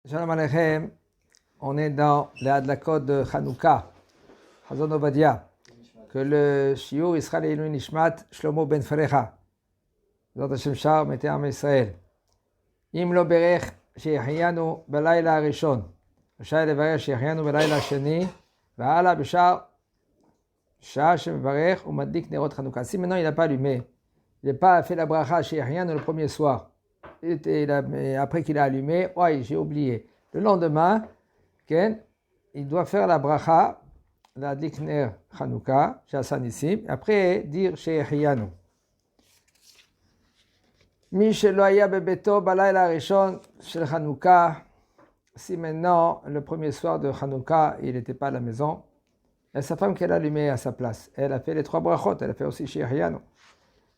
Shalom Aleichem, on est dans la Hadlakot de Hanouka, Hazon Ovadia, que le shiur il sera l'Ilui Nishmat Shlomo ben Frecha, Zot Hashem Shar Mete Am Israël. Im lo berech sheyahyanu belayla harishon, rashai levarech sheyahyanu belayla hasheni, והלאה בשאר שעה שמברך ומדליק נרות חנוכה. Si maintenant il n'a pas allumé, il n'a pas fait la bracha sheyahyanu le premier soir, après qu'il a allumé, ouais, j'ai oublié. Le lendemain, il doit faire la bracha, la dikner Chanukah, Shasanissim, après dire Sheyahyanu. Mi shelo haya bebeto balayla harishon shel Chanukah. Si maintenant, le premier soir de Chanukah, il n'était pas à la maison, il y a sa femme qui l'a allumé à sa place. Elle a fait les 3 brachot, elle a fait aussi Sheyahyanu.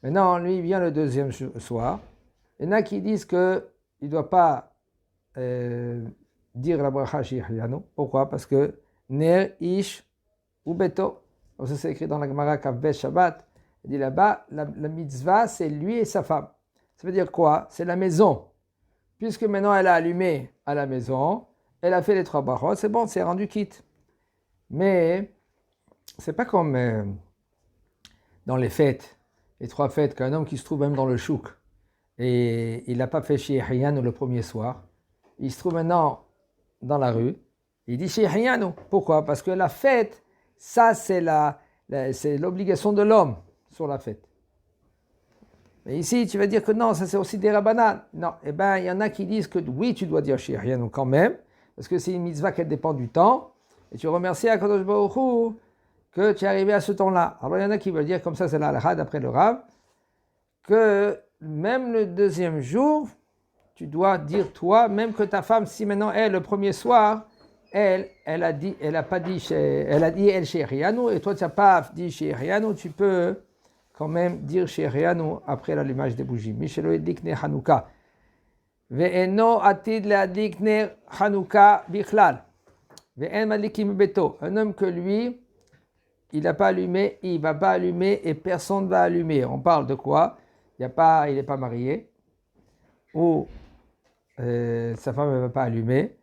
Maintenant, lui, il vient le deuxième soir. Il y en a qui disent qu'il ne doit pas dire la bracha Sheyahyanu. Pourquoi? Parce que Ner, Ish ou Beto. Donc ça c'est écrit dans la Gemara Kavbet Shabbat. Il dit là-bas, la mitzvah, c'est lui et sa femme. Ça veut dire quoi? C'est la maison. Puisque maintenant elle a allumé à la maison, elle a fait les 3 brachot, c'est bon, c'est rendu quitte. Mais c'est pas comme dans les fêtes, les 3 fêtes, qu'un homme qui se trouve même dans le chouk, et il n'a pas fait Sheyahyanu le premier soir, il se trouve maintenant dans la rue, il dit Sheyahyanu. Pourquoi? Parce que la fête, ça c'est c'est l'obligation de l'homme sur la fête. Mais ici, tu vas dire que non, ça c'est aussi des rabbanan. Non, eh bien, il y en a qui disent que oui, tu dois dire Sheyahyanu quand même, parce que c'est une mitzvah qui dépend du temps, et tu remercies HaKadosh Baruch Hu que tu es arrivé à ce temps-là. Alors il y en a qui veulent dire, comme ça c'est la halakha d'après le Rav, que même le deuxième jour, tu dois dire toi, même que ta femme, si maintenant elle, le premier soir, elle a dit elle Sheyahyanu, et toi tu n'as pas dit Sheyahyanu, tu peux quand même dire Sheyahyanu après l'allumage des bougies. Mishelo yadlik ner Hanouka. Ve'eno atid le'adlik ner Hanouka bichlal. Ve'en madlikim beto. Un homme que lui, il n'a pas allumé, il ne va pas allumer et personne ne va allumer. On parle de quoi? Il n'est pas marié, ou sa femme ne va pas allumer.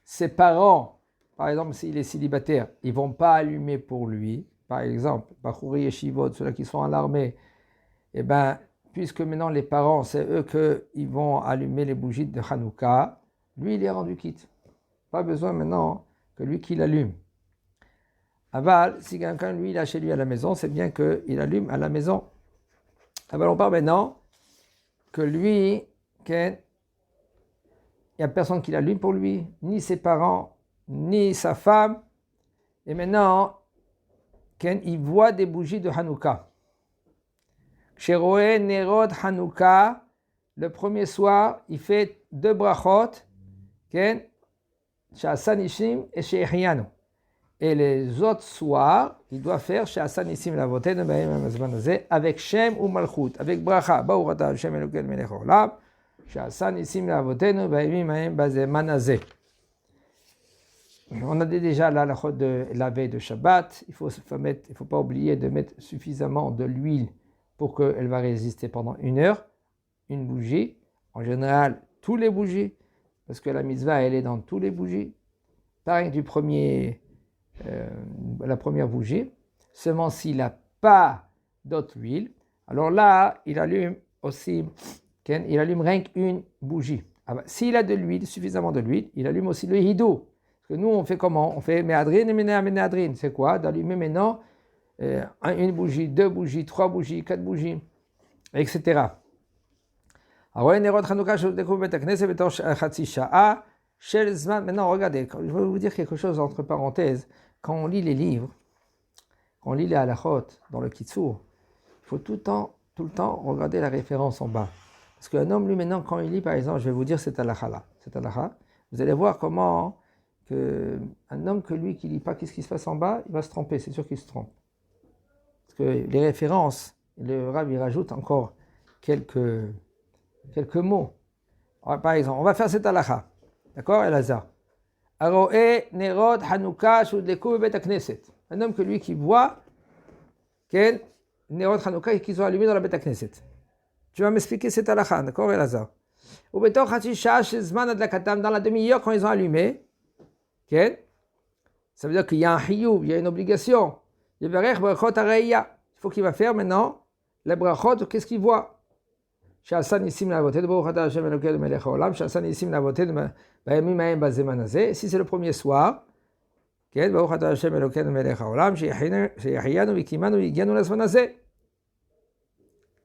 Ses parents, par exemple, s'il est célibataire, ils ne vont pas allumer pour lui. Par exemple, Bachouri Yeshivot, ceux-là qui sont à l'armée, eh ben, puisque maintenant les parents, c'est eux qui vont allumer les bougies de Hanouka, lui, il est rendu quitte. Pas besoin maintenant que lui qu'il allume. Aval, si quelqu'un, lui, il a chez lui à la maison, c'est bien qu'il allume à la maison. Aval, on parle maintenant que lui, il n'y a personne qui l'allume pour lui, ni ses parents, ni sa femme. Et maintenant, il voit des bougies de Hanouka. Sheroé Nerod Hanouka, le premier soir, il fait 2 brachot, Shasanishim et Sheyahyanu. Et les autres soirs, il doit faire Shasanishim Lavotenu Ba'im Azman Hazeh avec Shem ou Malchut, avec bracha, Baruch Ata Hashem Elokeinu Melech Haolam, Shasanishim Lavotenu Ba'im Azman Hazeh. On a déjà la halachot de la veille de Shabbat. Il ne faut pas oublier de mettre suffisamment de l'huile pour qu'elle va résister pendant 1 heure. Une bougie, en général, tous les bougies, parce que la mitzvah, elle est dans tous les bougies. Pareil du la première bougie, seulement s'il n'a pas d'autre huile, alors là, il allume aussi, il allume rien qu'une bougie. S'il a de l'huile, suffisamment de l'huile, il allume aussi le hidou. Parce que nous, on fait comment? On fait méadrine et méadrine. C'est quoi? D'allumer maintenant une bougie, 2 bougies, 3 bougies, 4 bougies, etc. Maintenant, regardez, je vais vous dire quelque chose entre parenthèses. Quand on lit les livres, quand on lit les halachot dans le Kitsour, il faut tout le temps regarder la référence en bas. Parce qu'un homme, lui, maintenant, quand il lit, par exemple, je vais vous dire cette halakha-là, vous allez voir comment un homme que lui qui ne lit pas qu'est-ce qui se passe en bas, il va se tromper, c'est sûr qu'il se trompe. Parce que les références, le Rav il rajoute encore quelques mots. Alors, par exemple, on va faire cette halakha. D'accord, Elazar? Aroe nerod Hanouka shudleku bebet hakneset. Un homme que lui qui voit nerod Hanouka qu'ils ont allumé dans la bet hakneset. Tu vas m'expliquer cette halakha, d'accord, Elazar? Ou dans la demi-heure quand ils ont allumé, okay? Ça veut dire qu'il y a un hiyuv, il y a une obligation. Il faut qu'il va faire maintenant les brachot, qu'est-ce qu'il voit? Si c'est le premier soir,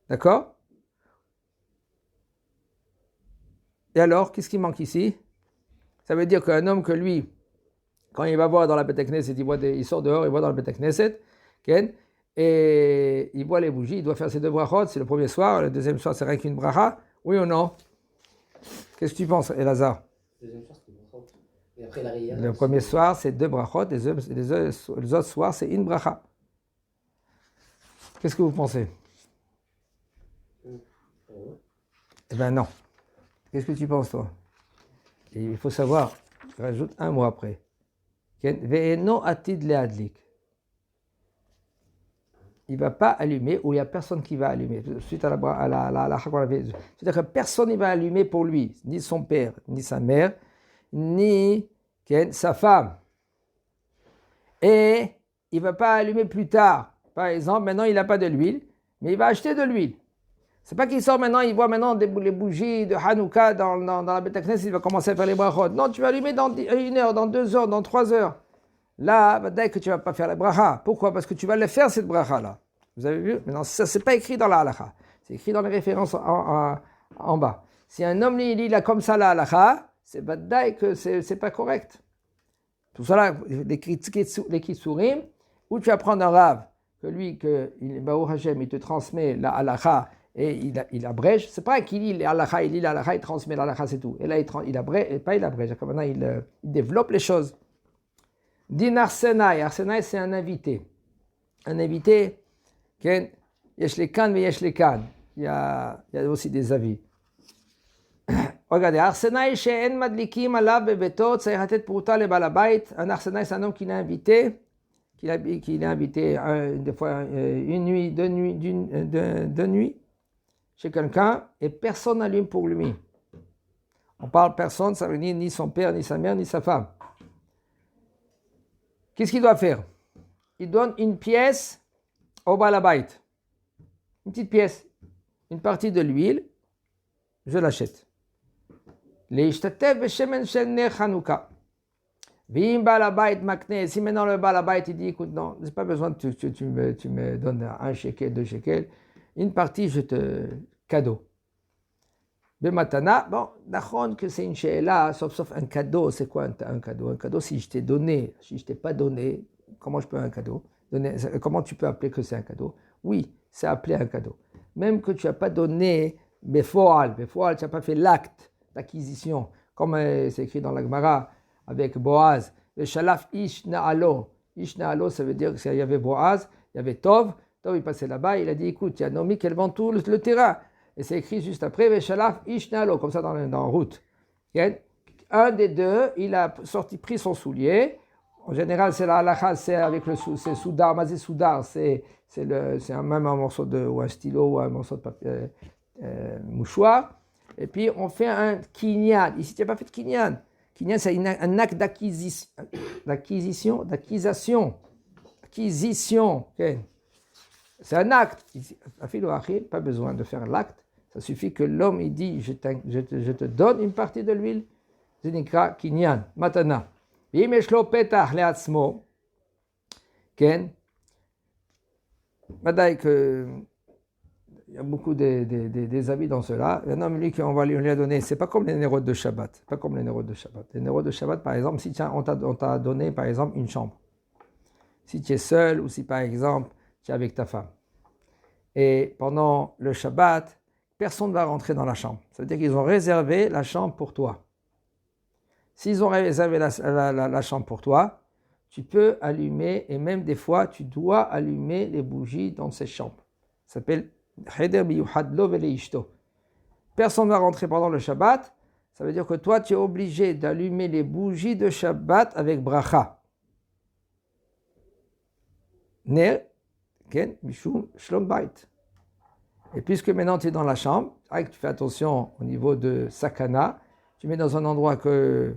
d'accord? Et alors, qu'est-ce qui manque ici? Ça veut dire qu'un homme que lui, quand il va voir dans la Beth Knesset, il sort dehors, il voit dans la Beth Knesset, et il voit les bougies, il doit faire ses deux brachot, c'est le premier soir, le deuxième soir, c'est rien qu'une bracha, oui ou non? Qu'est-ce que tu penses, Elazar? Le deuxième soir, c'est brachot. Et après la Riyah, le premier soir, c'est deux brachot, les autres soirs, c'est une bracha. Qu'est-ce que vous pensez? Eh bien non. Qu'est-ce que tu penses, toi? Et il faut savoir, je rajoute un mot après. Ve'eno atid le'adlik. Il ne va pas allumer, ou il n'y a personne qui va allumer. Suite à la c'est-à-dire que personne ne va allumer pour lui, ni son père, ni sa mère, ni sa femme. Et il ne va pas allumer plus tard. Par exemple, maintenant il n'a pas de l'huile, mais il va acheter de l'huile. C'est pas qu'il sort maintenant, il voit maintenant les bougies de Hanouka dans la Beth Knesset, il va commencer à faire les brachot. Non, tu vas allumer dans 1 heure, dans 2 heures, dans 3 heures. Là, dès que tu ne vas pas faire la bracha. Pourquoi? Parce que tu vas le faire cette bracha-là. Vous avez vu? Maintenant, ça, c'est pas écrit dans la halakha. C'est écrit dans les références en bas. Si un homme lit là comme ça la halakha, c'est badaï que c'est pas correct. Tout ça là, les kitsurim, où tu apprends un rave, que lui, Baruch Hashem, il te transmet la halakha et il abrège. C'est pas qu'il lit la halakha, il transmet la halakha, c'est tout. Et là, il abrège, pas il abrège, comme maintenant, il développe les choses. Din Arsenaï. Arsenaï, c'est un invité. Un invité, yesh lekan ve yesh lekan. Il y a aussi des avis. Regardez, Arsenaï, she'en madlikim alav bebeto, tzarich hatet pruta le baal habayit. Un Arsenaï, c'est un homme qui l'a invité, des fois une nuit, deux nuits, chez quelqu'un, et personne n'allume pour lui. On parle personne, ça veut dire ni son père, ni sa mère, ni sa femme. Qu'est-ce qu'il doit faire? Il donne une pièce au baal habayit. Une petite pièce, une partie de l'huile, je l'achète. Leishtatev beshemen shel ner Hanouka. Vim baal habayit makne. Si maintenant le baal habayit il dit, écoute, non, j'ai pas besoin que tu me donnes 1 shekel, 2 shekels. Une partie, je te cadeau. Bematana, bon, d'achon que c'est une she'ela, sauf un cadeau. C'est quoi un cadeau? Un cadeau, si je t'ai donné, si je t'ai pas donné, comment je peux un cadeau? Comment tu peux appeler que c'est un cadeau? Oui, c'est appelé un cadeau. Même que tu n'as pas donné befoal, tu n'as pas fait l'acte d'acquisition, comme c'est écrit dans la Gemara avec Boaz, le shalaf ish na'alo. Ish na'alo, ça veut dire qu'il y avait Boaz, il y avait Tov, il passait là-bas, il a dit, écoute, il y a Naomi qui vend tout le terrain. Et c'est écrit juste après, Veshalaf Ishnalo, comme ça dans route. Un des deux, il a pris son soulier. En général, c'est la halakha, c'est avec c'est soudar, mazé soudar, c'est même un morceau ou un stylo ou un morceau de papier, mouchoir. Et puis on fait un kinyan. Ici, tu n'as pas fait de kinyan. Kinyan, c'est un acte d'acquisition. Okay. C'est un acte. Pas besoin de faire l'acte. Ça suffit que l'homme il dit je te donne une partie de l'huile. C'est nikra kinyan, matana. Im yeshlo petach leatzmo. Ken. Badaï que il y a beaucoup des avis dans cela. Un homme lui qu'on va lui a donné, c'est pas comme les nérodes de Shabbat. Pas comme les nérodes de Shabbat. Les nérodes de Shabbat, par exemple, si on t'a donné par exemple une chambre. Si tu es seul ou si par exemple tu es avec ta femme. Et pendant le Shabbat, personne ne va rentrer dans la chambre. Ça veut dire qu'ils ont réservé la chambre pour toi. S'ils ont réservé la chambre pour toi, tu peux allumer, et même des fois, tu dois allumer les bougies dans ces chambres. Ça s'appelle Cheder Biyuchad Lo Vele Ishto. Personne ne va rentrer pendant le Shabbat. Ça veut dire que toi, tu es obligé d'allumer les bougies de Shabbat avec bracha. Ner, ken, mishum, shlom bait. Et puisque maintenant tu es dans la chambre, c'est vrai que tu fais attention au niveau de sakana, tu mets dans un endroit que...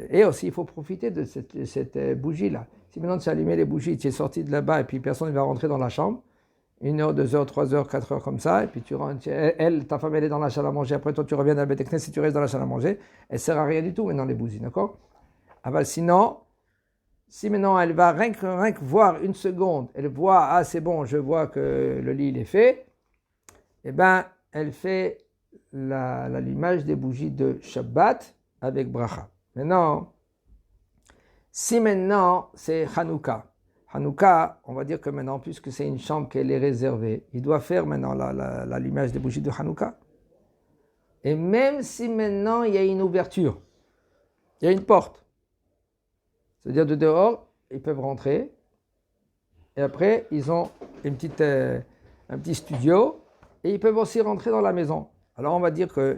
et aussi, il faut profiter de cette bougie-là. Si maintenant tu as allumé les bougies, tu es sorti de là-bas et puis personne ne va rentrer dans la chambre, 1 heure, 2 heures, 3 heures, 4 heures comme ça, et puis tu rentres, ta femme elle est dans la salle à manger, après toi tu reviens dans la Beth Knesset, si tu restes dans la salle à manger, elle ne sert à rien du tout maintenant les bougies, d'accord? Ah ben, sinon, si maintenant elle va rien que voir 1 seconde, elle voit, ah c'est bon, je vois que le lit il est fait, eh bien elle fait l'allumage des bougies de Shabbat avec bracha. Maintenant, si maintenant c'est Hanouka, on va dire que maintenant, puisque c'est une chambre qu'elle est réservée, il doit faire maintenant l'allumage des bougies de Hanouka. Et même si maintenant il y a une ouverture, il y a une porte, c'est-à-dire de dehors, ils peuvent rentrer, et après ils ont un petit studio, et ils peuvent aussi rentrer dans la maison. Alors on va dire que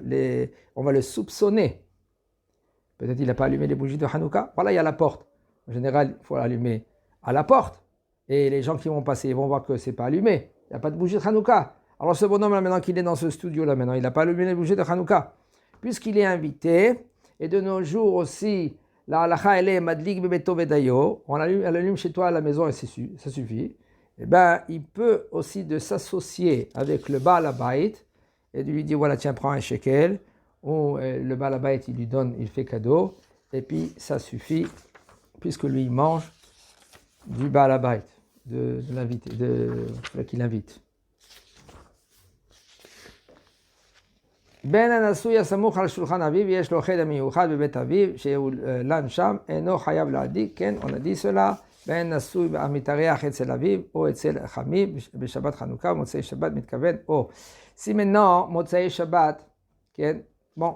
on va le soupçonner. Peut-être qu'il n'a pas allumé les bougies de Hanouka. Voilà, il y a la porte. En général, il faut l'allumer à la porte. Et les gens qui vont passer, ils vont voir que ce n'est pas allumé. Il n'y a pas de bougie de Hanouka. Alors ce bonhomme, là, maintenant qu'il est dans ce studio-là, maintenant, il n'a pas allumé les bougies de Hanouka. Puisqu'il est invité, et de nos jours aussi, la halacha, elle est madlik bebeto vedayo, elle allume chez toi à la maison et ça suffit. Eh bien, il peut aussi de s'associer avec le Baal Habayit et de lui dire, voilà, tiens, prends un shekel, ou le Baal Habayit, il lui donne, il fait cadeau, et puis ça suffit, puisque lui, il mange du Baal Habayit, de l'invité, de celui qui l'invite. Ben הנשוי הסמוך על שולחן אביו, יש לו חדר מיוחד בבית אביו, שהוא לן שם, אינו חייב להדליק, כן, on a dit cela, ben נשוי המתארח אצל אביו, או אצל חמיו, בשבת חנוכה, ומוצאי שבת מתכוון, או. Si maintenant, מוצאי שבת, כן, bon,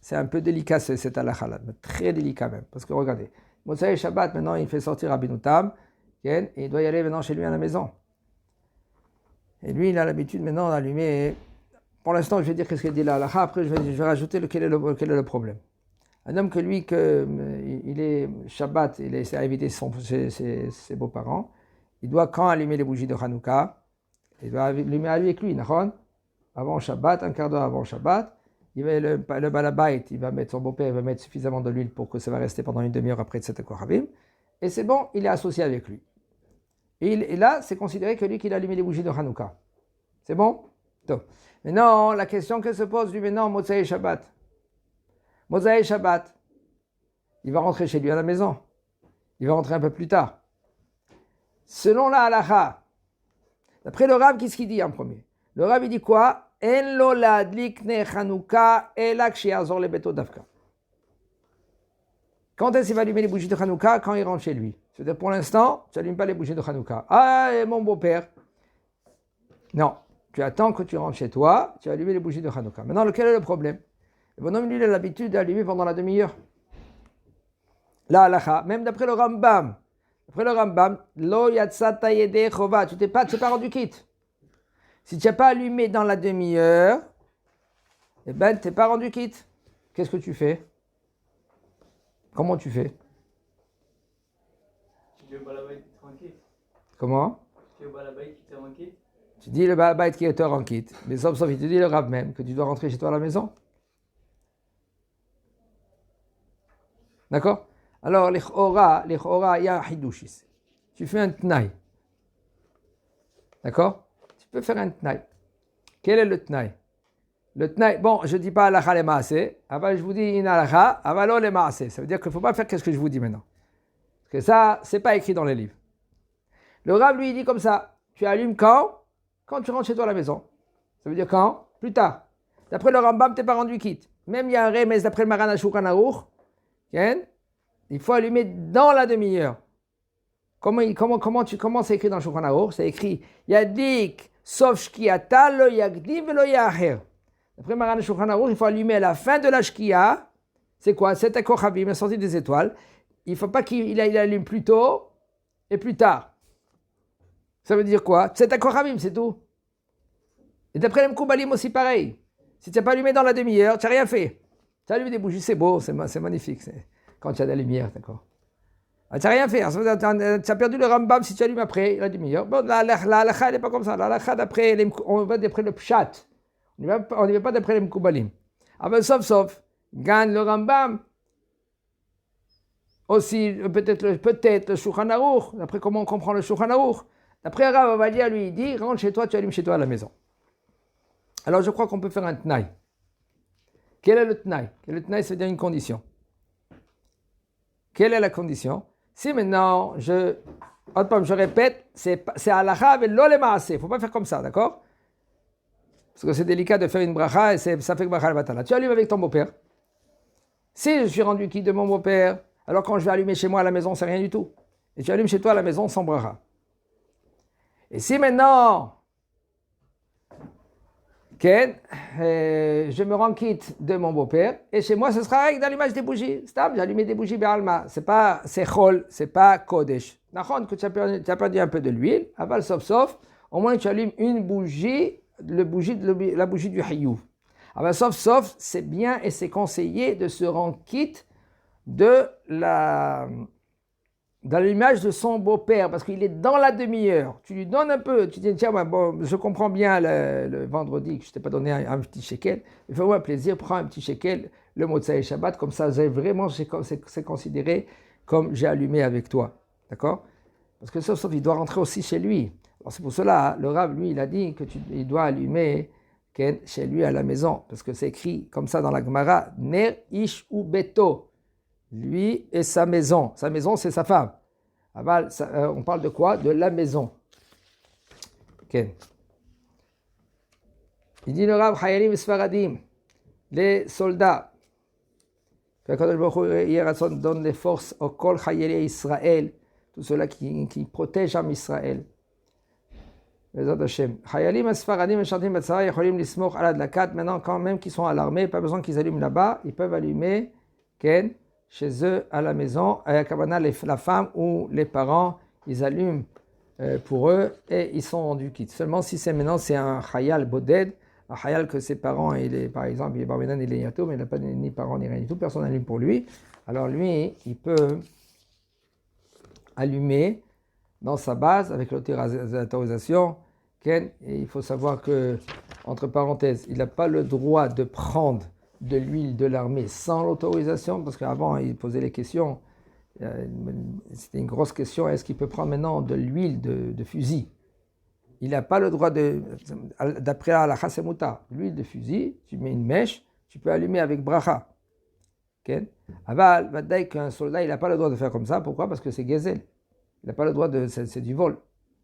c'est un peu délicat cette halakha-là, mais très délicat même, parce que regardez, מוצאי שבת, maintenant, il fait sortir Rabbeinu Tam, כן, et il doit y aller maintenant chez lui à la maison. Et lui, il a l'habitude maintenant d'allumer... Pour l'instant, je vais dire qu'est-ce qu'il dit là. Après, je vais rajouter quel est le problème. Un homme que lui, il est Shabbat, il essaie d'inviter ses beaux-parents, il doit quand allumer les bougies de Hanouka, il doit allumer avec lui, avant Shabbat, un quart d'heure avant Shabbat, le Baal Habayit, il va mettre son beau-père, il va mettre suffisamment de l'huile pour que ça va rester pendant 1 demi-heure après Tzedek Kohabim, et c'est bon, il est associé avec lui. Et là, c'est considéré que lui qui a allumé les bougies de Hanouka. C'est bon? Donc. Maintenant, la question que se pose lui maintenant, Motsei Shabbat. Motsei Shabbat, il va rentrer chez lui à la maison. Il va rentrer un peu plus tard. Selon la halakha, d'après le Rav, qu'est-ce qu'il dit en premier? Le Rav, il dit quoi? En lo ladlik ne Hanouka elak shiazor le beto davka. Quand est-ce qu'il va allumer les bougies de Hanouka? Quand il rentre chez lui. C'est-à-dire, pour l'instant, tu n'allumes pas les bougies de Hanouka. Ah, et mon beau-père. Non. Tu attends que tu rentres chez toi, tu as allumé les bougies de Hanouka. Maintenant, quel est le problème? Le bonhomme, lui, il a l'habitude d'allumer pendant la demi-heure. La halakha, même d'après le Rambam. D'après le Rambam, lo yatsata yede chova, tu t'es pas rendu quitte. Si tu n'as pas allumé dans la demi-heure, eh ben, tu n'es pas rendu quitte. Qu'est-ce que tu fais? Comment tu fais? Tu dis au Baal Habayit qui te rend quitte. Comment? Tu dis au Baal Habayit qui te rend quitte. Tu dis le Baal Habayit qui te rend quitte, mais sauf il te dit le Rav même que tu dois rentrer chez toi à la maison. D'accord? Alors, l'Ichora, il y a un hidouch ici. Tu fais un tnaï. D'accord? Tu peux faire un tnaï. Quel est le tnaï? Le tnaï, bon, je ne dis pas halakha le maaseh, avant je vous dis in halakha, avalo le maaseh. Ça veut dire qu'il ne faut pas faire ce que je vous dis maintenant. Parce que ça, ce n'est pas écrit dans les livres. Le Rav lui dit comme ça, tu allumes quand tu rentres chez toi à la maison. Ça veut dire quand? Plus tard. D'après le Rambam, tu n'es pas rendu quitte. Même il y a un remez d'après le Maran Shulchan Aruch, il faut allumer dans la demi-heure. Comment c'est écrit dans le Shulchan Aruch? C'est écrit Yadik sof shkiata lo yagdim velo yaher. D'après le Maran Shulchan Aruch, il faut allumer à la fin de la shkia. C'est quoi? C'est un kochavim, la sortie des étoiles. Il ne faut pas qu'il allume plus tôt et plus tard. Ça veut dire quoi? C'est un kochavim, c'est tout. Et d'après les Mkoubalim aussi pareil. Si tu n'as pas allumé dans la demi-heure, tu n'as rien fait. Tu as allumé des bougies, c'est beau, c'est magnifique. Quand tu as de la lumière, d'accord. Ah, tu n'as rien fait. Tu as perdu le Rambam si tu allumes après. Il a dit meilleur. Bon, la halakha, elle n'est pas comme ça. La halakha, d'après, on va d'après le pshat. On n'y va pas d'après les mkoubalim. Ah ben, sauf, gagne le Rambam. Aussi, peut-être le Shulchan Aruch. D'après comment on comprend le Shulchan Aruch. D'après Rav Avadia, lui, il dit, rentre chez toi, tu allumes chez toi à la maison. Alors, je crois qu'on peut faire un tnaï. Quel est le tnaï? Le tnaï, c'est-à-dire une condition. Quelle est la condition? Si maintenant, je répète, c'est halakha et lo le maaseh. Il ne faut pas faire comme ça, d'accord? Parce que c'est délicat de faire une bracha et ça fait que bracha al-batala. Tu allumes avec ton beau-père. Si je suis rendu quitte de mon beau-père, alors quand je vais allumer chez moi à la maison, c'est rien du tout. Et tu allumes chez toi à la maison sans bracha. Et si maintenant, je me rends quitte de mon beau-père, et chez moi, ce sera avec d'allumage des bougies. Stam, j'ai allumé des bougies Béalma. C'est pas chol, c'est pas kodesh. Nachon, que tu as perdu un peu de l'huile, aval sauf, au moins tu allumes une bougie, la bougie du hayou. Aval sauf, c'est bien et c'est conseillé de se rendre quitte de l'allumage de son beau-père, parce qu'il est dans la demi-heure. Tu lui donnes un peu, tu dis, tiens, bon, je comprends bien le vendredi que je ne t'ai pas donné un petit shekel, il fais-moi un plaisir, prends un petit shekel, le Motsai Shabbat, comme ça, c'est considéré comme j'ai allumé avec toi. D'accord? Parce que sauf, il doit rentrer aussi chez lui. Alors c'est pour cela, le Rav, lui, il a dit qu'il doit allumer chez lui à la maison, parce que c'est écrit comme ça dans la Gemara, Ner Ish ou Beto. Lui et sa maison. Sa maison, c'est sa femme. On parle de quoi? De la maison. Okay. Il dit le Rav, Chayalim Sfaradim, les soldats. Qu'Akadosh Baruch Hu donne les forces au Kol Chayeli Israël, tout ceux-là qui protègent Am Israël. Chayalim Sfaradim et Shantim Batzara, Yecholim Lismoch Alad Lakat. Maintenant, quand même qu'ils sont à l'armée, pas besoin qu'ils allument là-bas, ils peuvent allumer chez eux à la maison, à Kabana, la femme ou les parents, ils allument pour eux et ils sont rendus quittes. Seulement si c'est un Chayal Boded, un Chayal que ses parents, par exemple, il est Barmenan, il est Yato, mais il n'a pas ni parents ni rien du tout, personne n'allume pour lui. Alors lui, il peut allumer dans sa base avec l'autorisation. Et il faut savoir que, entre parenthèses, il n'a pas le droit de prendre de l'huile de l'armée sans l'autorisation, parce qu'avant il posait les questions, c'était une grosse question, est-ce qu'il peut prendre maintenant de l'huile de fusil? Il n'a pas le droit d'après la chasemuta, l'huile de fusil, tu mets une mèche, tu peux allumer avec bracha. Aval, vadaï qu'un soldat, il n'a pas le droit de faire comme ça, pourquoi? Parce que c'est gezel, il n'a pas le droit c'est du vol.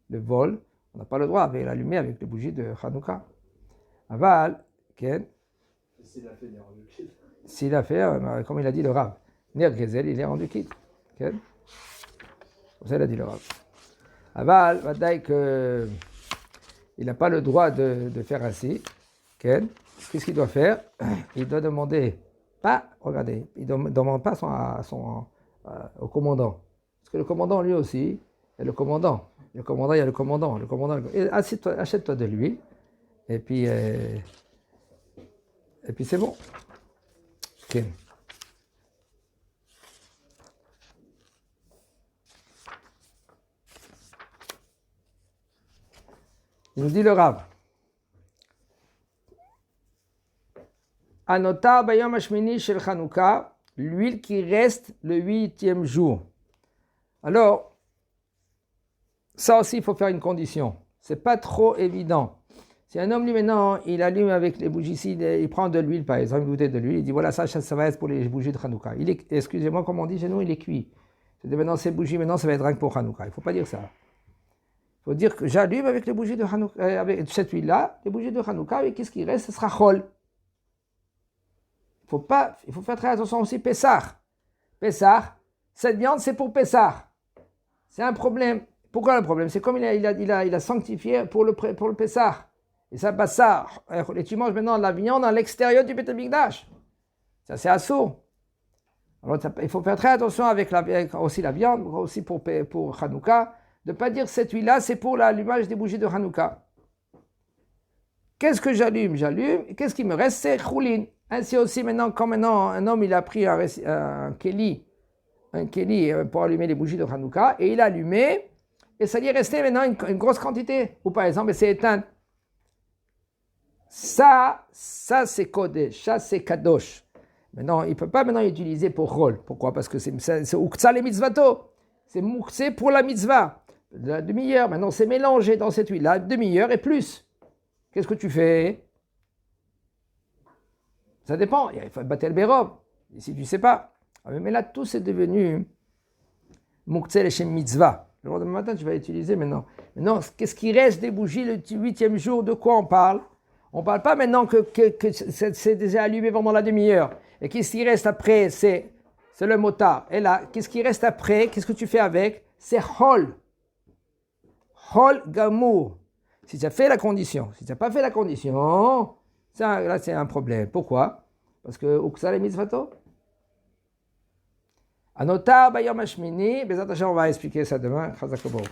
Le vol, on n'a pas le droit d'allumer avec les bougies de Hanouka. Aval, S'il a fait, il est rendu quitte. S'il a fait, comme il a dit le Rav, Ner Gezel, il est rendu quitte. Comme ça, il a dit le Rav. Aval, vadaï que il n'a pas le droit de faire ainsi. Qu'est-ce qu'il doit faire? Il doit demander, regardez, il ne demande pas au commandant. Parce que le commandant, lui aussi, il y a le commandant. Le commandant, il y a le commandant. Achète-toi de l'huile. Et puis c'est bon. Okay. Il nous dit le Rav. Anotar bayom hashmini shel Chanukah, l'huile qui reste le 8e jour. Alors, ça aussi, il faut faire une condition. C'est pas trop évident. Si un homme, lui, maintenant, il allume avec les bougies ici, il prend de l'huile, par exemple, une bouteille de l'huile, il dit, voilà, ça va être pour les bougies de Hanouka. Excusez-moi, comme on dit chez nous, il est cuit. C'est maintenant, ces bougies, maintenant, ça va être rien que pour Hanouka. Il ne faut pas dire ça. Il faut dire que j'allume avec les bougies de Hanouka, avec cette huile-là, les bougies de Hanouka, et qu'est-ce qui reste? Ce sera chol. Il faut faire très attention aussi, Pessah. Pessah, cette viande, c'est pour Pessah. C'est un problème. Pourquoi un problème? C'est comme il a sanctifié pour le Pessah. Et ça passe ça. Et tu manges maintenant de la viande à l'extérieur du Beth Amikdash. Ça, c'est assourd. Alors, il faut faire très attention avec aussi la viande, aussi pour Hanouka, de ne pas dire cette huile-là, c'est pour l'allumage des bougies de Hanouka. Qu'est-ce que j'allume? J'allume. Et qu'est-ce qui me reste? C'est choulin. Ainsi aussi, maintenant, quand un homme il a pris un kéli un keli pour allumer les bougies de Hanouka, et il a allumé, et ça lui est resté maintenant une grosse quantité. Ou par exemple, il s'est éteint. Ça c'est Kodesh, ça c'est Kadosh. Maintenant, il ne peut pas maintenant utiliser pour Chol. Pourquoi? Parce que c'est Uktzah le mitzvato. C'est Mouktsé pour la mitzvah. La demi-heure, maintenant c'est mélangé dans cette huile. La demi-heure et plus. Qu'est-ce que tu fais? Ça dépend. Il faut battre le bérob. Et si tu ne sais pas. Mais là, tout c'est devenu Mouktsé le Shem mitzvah. Le jour de matin, tu vas utiliser maintenant. Maintenant, qu'est-ce qui reste des bougies le 8e jour? De quoi on parle? On ne parle pas maintenant que c'est déjà allumé pendant la demi-heure. Et qu'est-ce qui reste après? C'est le motard. Et là, qu'est-ce qui reste après? Qu'est-ce que tu fais avec? C'est Hol. Hol Gamour. Si tu as fait la condition. Si tu n'as pas fait la condition, là c'est un problème. Pourquoi? Parce que Uktzah le mitzvato. Anotar Bayom Hashmini. On va expliquer ça demain. Chazak Baruch.